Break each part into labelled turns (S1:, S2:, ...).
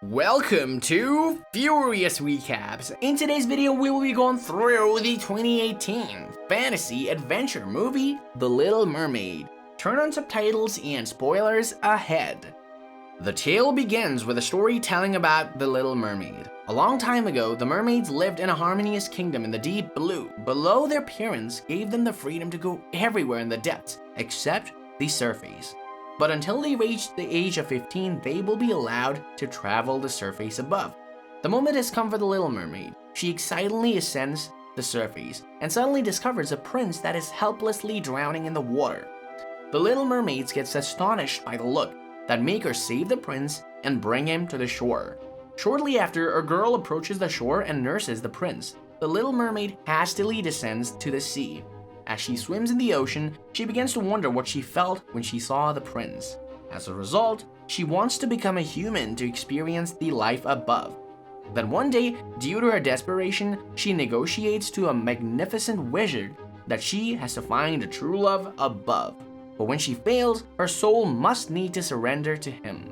S1: Welcome to Furious Recaps. In today's video, we will be going through the 2018 fantasy adventure movie, The Little Mermaid. Turn on subtitles and spoilers ahead. The tale begins with a story telling about the Little Mermaid. A long time ago, the mermaids lived in a harmonious kingdom in the deep blue. Below, their parents gave them the freedom to go everywhere in the depths, except the surface. But until they reach the age of 15, they will be allowed to travel the surface above. The moment has come for the Little Mermaid. She excitedly ascends the surface and suddenly discovers a prince that is helplessly drowning in the water. The Little Mermaid gets astonished by the look that make her save the prince and bring him to the shore. Shortly after, a girl approaches the shore and nurses the prince. The Little Mermaid hastily descends to the sea. As she swims in the ocean, she begins to wonder what she felt when she saw the prince. As a result, she wants to become a human to experience the life above. Then one day, due to her desperation, she negotiates to a magnificent wizard that she has to find a true love above. But when she fails, her soul must need to surrender to him.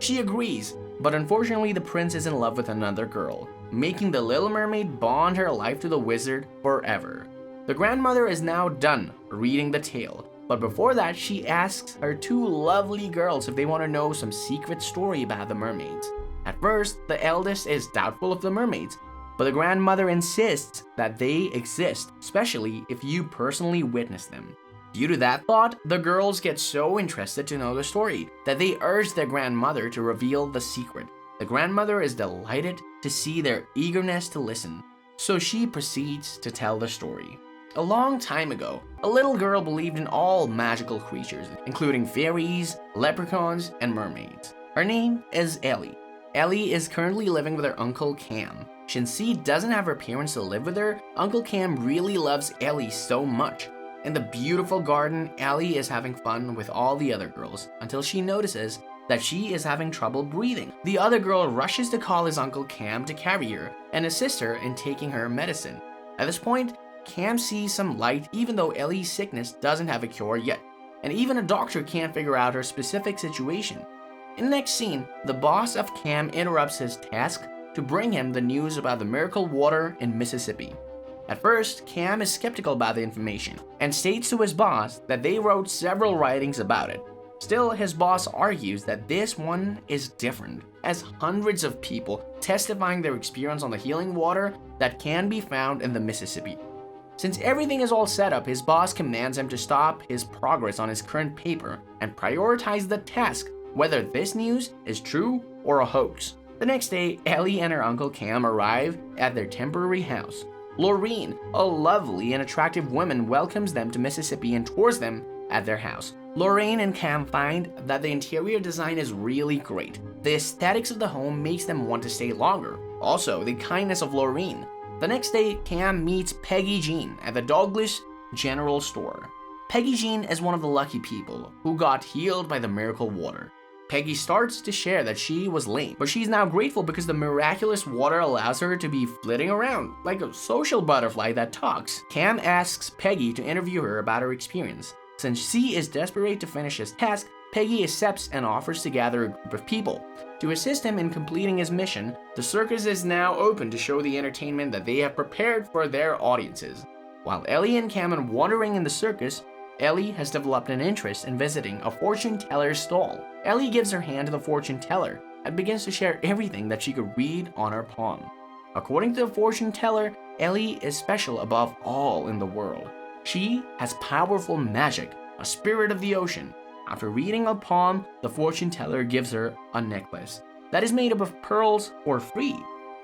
S1: She agrees, but unfortunately the prince is in love with another girl, making the Little Mermaid bond her life to the wizard forever. The grandmother is now done reading the tale, but before that she asks her two lovely girls if they want to know some secret story about the mermaids. At first, the eldest is doubtful of the mermaids, but the grandmother insists that they exist, especially if you personally witness them. Due to that thought, the girls get so interested to know the story that they urge their grandmother to reveal the secret. The grandmother is delighted to see their eagerness to listen, so she proceeds to tell the story. A long time ago, a little girl believed in all magical creatures, including fairies, leprechauns, and mermaids. Her name is Ellie. Ellie is currently living with her Uncle Cam. Since she doesn't have her parents to live with her, Uncle Cam really loves Ellie so much. In the beautiful garden, Ellie is having fun with all the other girls until she notices that she is having trouble breathing. The other girl rushes to call his Uncle Cam to carry her and assist her in taking her medicine. At this point, Cam sees some light even though Ellie's sickness doesn't have a cure yet, and even a doctor can't figure out her specific situation. In the next scene, the boss of Cam interrupts his task to bring him the news about the miracle water in Mississippi. At first, Cam is skeptical about the information and states to his boss that they wrote several writings about it. Still, his boss argues that this one is different, as hundreds of people testifying their experience on the healing water that can be found in the Mississippi. Since everything is all set up, his boss commands him to stop his progress on his current paper and prioritize the task, whether this news is true or a hoax. The next day, Ellie and her Uncle Cam arrive at their temporary house. Laureen, a lovely and attractive woman, welcomes them to Mississippi and tours them at their house. Laureen and Cam find that the interior design is really great. The aesthetics of the home makes them want to stay longer. Also, the kindness of Laureen. The next day, Cam meets Peggy Jean at the Douglas General Store. Peggy Jean is one of the lucky people who got healed by the miracle water. Peggy starts to share that she was lame, but she's now grateful because the miraculous water allows her to be flitting around like a social butterfly that talks. Cam asks Peggy to interview her about her experience. Since she is desperate to finish his task, Peggy accepts and offers to gather a group of people. To assist him in completing his mission, the circus is now open to show the entertainment that they have prepared for their audiences. While Ellie and Cam are wandering in the circus, Ellie has developed an interest in visiting a fortune teller's stall. Ellie gives her hand to the fortune teller and begins to share everything that she could read on her palm. According to the fortune teller, Ellie is special above all in the world. She has powerful magic, a spirit of the ocean. After reading a palm, the fortune teller gives her a necklace that is made up of pearls for free.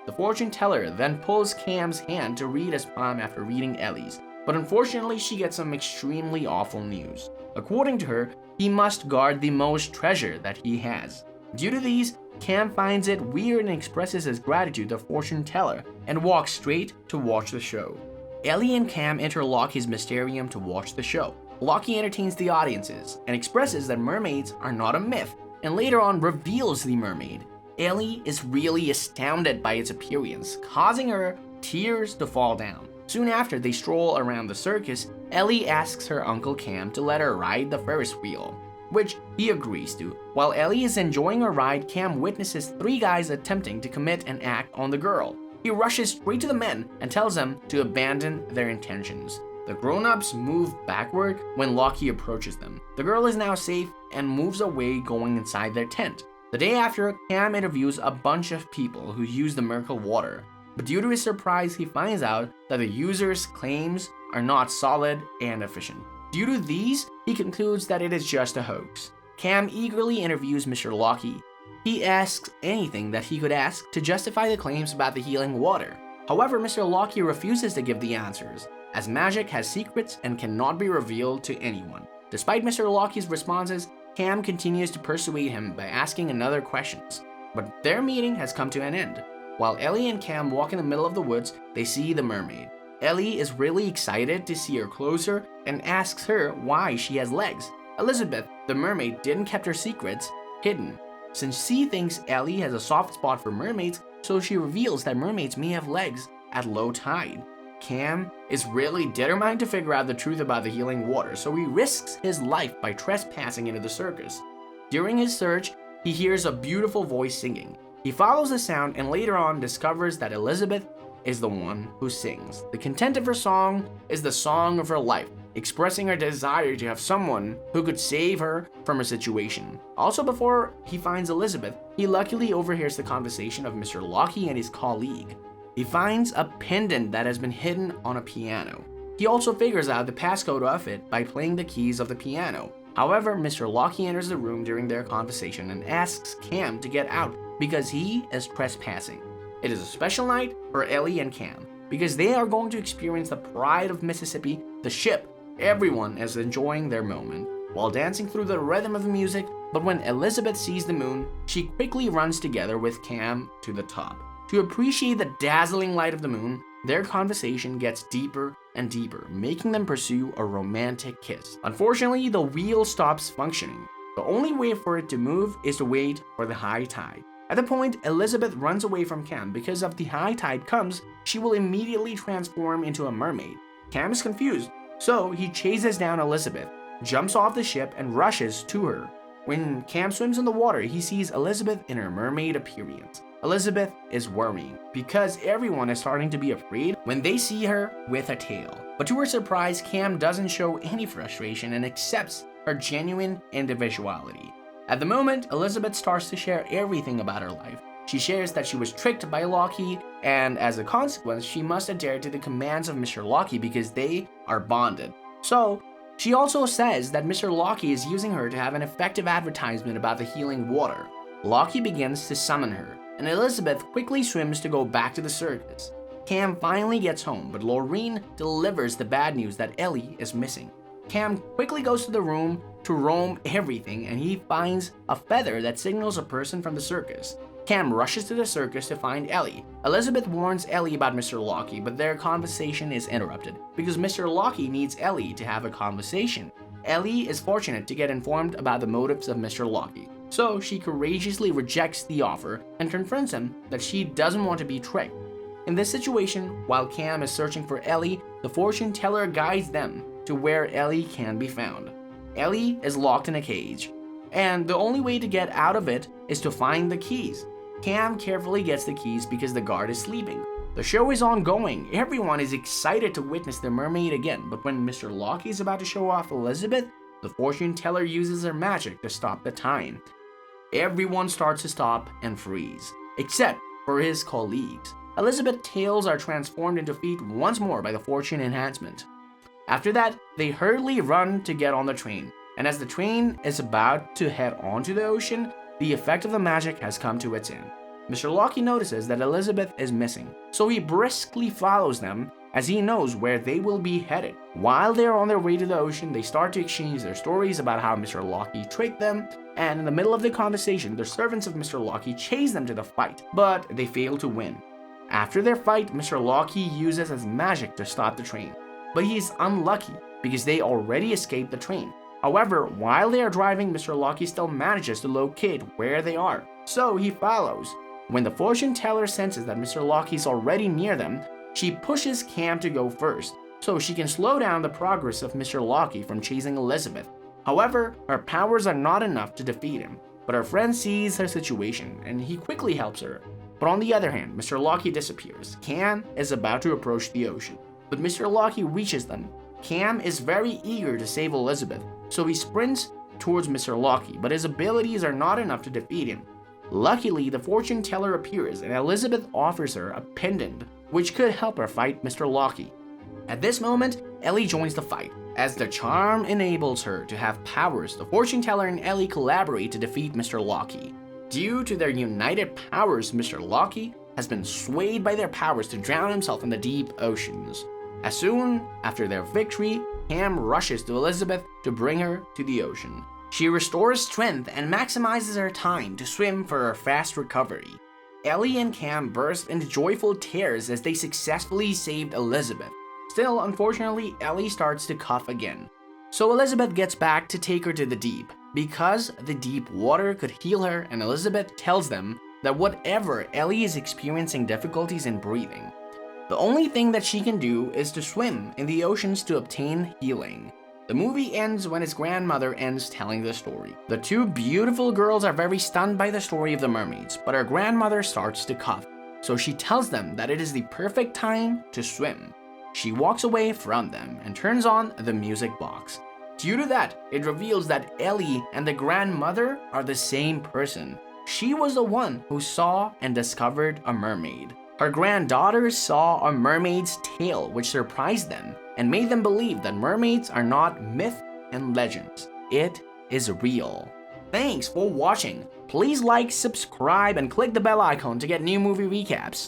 S1: The fortune teller then pulls Cam's hand to read his palm after reading Ellie's, but unfortunately she gets some extremely awful news. According to her, he must guard the most treasure that he has. Due to these, Cam finds it weird and expresses his gratitude to the fortune teller and walks straight to watch the show. Ellie and Cam enter Lockie's Mysterium to watch the show. Lockie entertains the audiences and expresses that mermaids are not a myth, and later on reveals the mermaid. Ellie is really astounded by its appearance, causing her tears to fall down. Soon after they stroll around the circus, Ellie asks her Uncle Cam to let her ride the Ferris wheel. which he agrees to. While Ellie is enjoying her ride, Cam witnesses 3 guys attempting to commit an act on the girl. He rushes straight to the men and tells them to abandon their intentions. The grown-ups move backward when Lockie approaches them. The girl is now safe and moves away, going inside their tent. The day after, Cam interviews a bunch of people who use the miracle water. But due to his surprise, he finds out that the user's claims are not solid and efficient. Due to these, he concludes that it is just a hoax. Cam eagerly interviews Mr. Lockie. He asks anything that he could ask to justify the claims about the healing water. However, Mr. Lockie refuses to give the answers, as magic has secrets and cannot be revealed to anyone. Despite Mr. Lockie's responses, Cam continues to persuade him by asking another questions. But their meeting has come to an end. While Ellie and Cam walk in the middle of the woods, they see the mermaid. Ellie is really excited to see her closer and asks her why she has legs. Elizabeth, the mermaid, didn't keep her secrets hidden, since she thinks Ellie has a soft spot for mermaids, so she reveals that mermaids may have legs at low tide. Cam is really determined to figure out the truth about the healing water, so he risks his life by trespassing into the circus. During his search, he hears a beautiful voice singing. He follows the sound and later on discovers that Elizabeth is the one who sings. The content of her song is the song of her life, expressing her desire to have someone who could save her from her situation. Also, before he finds Elizabeth, he luckily overhears the conversation of Mr. Lockie and his colleague. He finds a pendant that has been hidden on a piano. He also figures out the passcode of it by playing the keys of the piano. However, Mr. Lockie enters the room during their conversation and asks Cam to get out because he is trespassing. It is a special night for Ellie and Cam because they are going to experience the pride of Mississippi, the ship. Everyone is enjoying their moment while dancing through the rhythm of the music, but when Elizabeth sees the moon, she quickly runs together with Cam to the top. To appreciate the dazzling light of the moon, their conversation gets deeper and deeper, making them pursue a romantic kiss. Unfortunately, the wheel stops functioning. The only way for it to move is to wait for the high tide. At the point Elizabeth runs away from Cam because of the high tide comes, she will immediately transform into a mermaid. Cam is confused, so he chases down Elizabeth, jumps off the ship, and rushes to her. When Cam swims in the water, he sees Elizabeth in her mermaid appearance. Elizabeth is worrying because everyone is starting to be afraid when they see her with a tail. But to her surprise, Cam doesn't show any frustration and accepts her genuine individuality. At the moment, Elizabeth starts to share everything about her life. She shares that she was tricked by Lockie, and as a consequence, she must adhere to the commands of Mr. Lockie because they are bonded. So, she also says that Mr. Lockie is using her to have an effective advertisement about the healing water. Lockie begins to summon her, and Elizabeth quickly swims to go back to the circus. Cam finally gets home, but Laureen delivers the bad news that Ellie is missing. Cam quickly goes to the room to roam everything, and he finds a feather that signals a person from the circus. Cam rushes to the circus to find Ellie. Elizabeth warns Ellie about Mr. Lockie, but their conversation is interrupted because Mr. Lockie needs Ellie to have a conversation. Ellie is fortunate to get informed about the motives of Mr. Lockie, so she courageously rejects the offer and confronts him that she doesn't want to be tricked. In this situation, while Cam is searching for Ellie, the fortune teller guides them to where Ellie can be found. Ellie is locked in a cage, and the only way to get out of it is to find the keys. Cam carefully gets the keys because the guard is sleeping. The show is ongoing. Everyone is excited to witness the mermaid again, but when Mr. Lockie is about to show off Elizabeth, the fortune teller uses her magic to stop the time. Everyone starts to stop and freeze, except for his colleagues. Elizabeth's tails are transformed into feet once more by the fortune enhancement. After that, they hurriedly run to get on the train, and as the train is about to head onto the ocean, the effect of the magic has come to its end. Mr. Lockie notices that Elizabeth is missing, so he briskly follows them as he knows where they will be headed. While they are on their way to the ocean, they start to exchange their stories about how Mr. Lockie tricked them, and in the middle of the conversation, the servants of Mr. Lockie chase them to the fight, but they fail to win. After their fight, Mr. Lockie uses his magic to stop the train, but he is unlucky because they already escaped the train. However, while they are driving, Mr. Lockie still manages to locate where they are, so he follows. When the fortune teller senses that Mr. Lockie is already near them, she pushes Cam to go first, so she can slow down the progress of Mr. Lockie from chasing Elizabeth. However, her powers are not enough to defeat him, but her friend sees her situation and he quickly helps her. But on the other hand, Mr. Locke disappears. Cam is about to approach the ocean, but Mr. Locke reaches them. Cam is very eager to save Elizabeth, so he sprints towards Mr. Locke, but his abilities are not enough to defeat him. Luckily, the fortune teller appears and Elizabeth offers her a pendant, which could help her fight Mr. Locke. At this moment, Ellie joins the fight. As the charm enables her to have powers, the fortune teller and Ellie collaborate to defeat Mr. Locke. Due to their united powers, Mr. Locke has been swayed by their powers to drown himself in the deep oceans. As soon after their victory, Cam rushes to Elizabeth to bring her to the ocean. She restores strength and maximizes her time to swim for her fast recovery. Ellie and Cam burst into joyful tears as they successfully saved Elizabeth. Still, unfortunately, Ellie starts to cough again. So Elizabeth gets back to take her to the deep, because the deep water could heal her, and Elizabeth tells them that whatever Ellie is experiencing difficulties in breathing, the only thing that she can do is to swim in the oceans to obtain healing. The movie ends when his grandmother ends telling the story. The two beautiful girls are very stunned by the story of the mermaids, but her grandmother starts to cough, so she tells them that it is the perfect time to swim. She walks away from them and turns on the music box. Due to that, it reveals that Ellie and the grandmother are the same person. She was the one who saw and discovered a mermaid. Her granddaughters saw a mermaid's tail, which surprised them and made them believe that mermaids are not myth and legends. It is real. Thanks for watching. Please like, subscribe, and click the bell icon to get new movie recaps.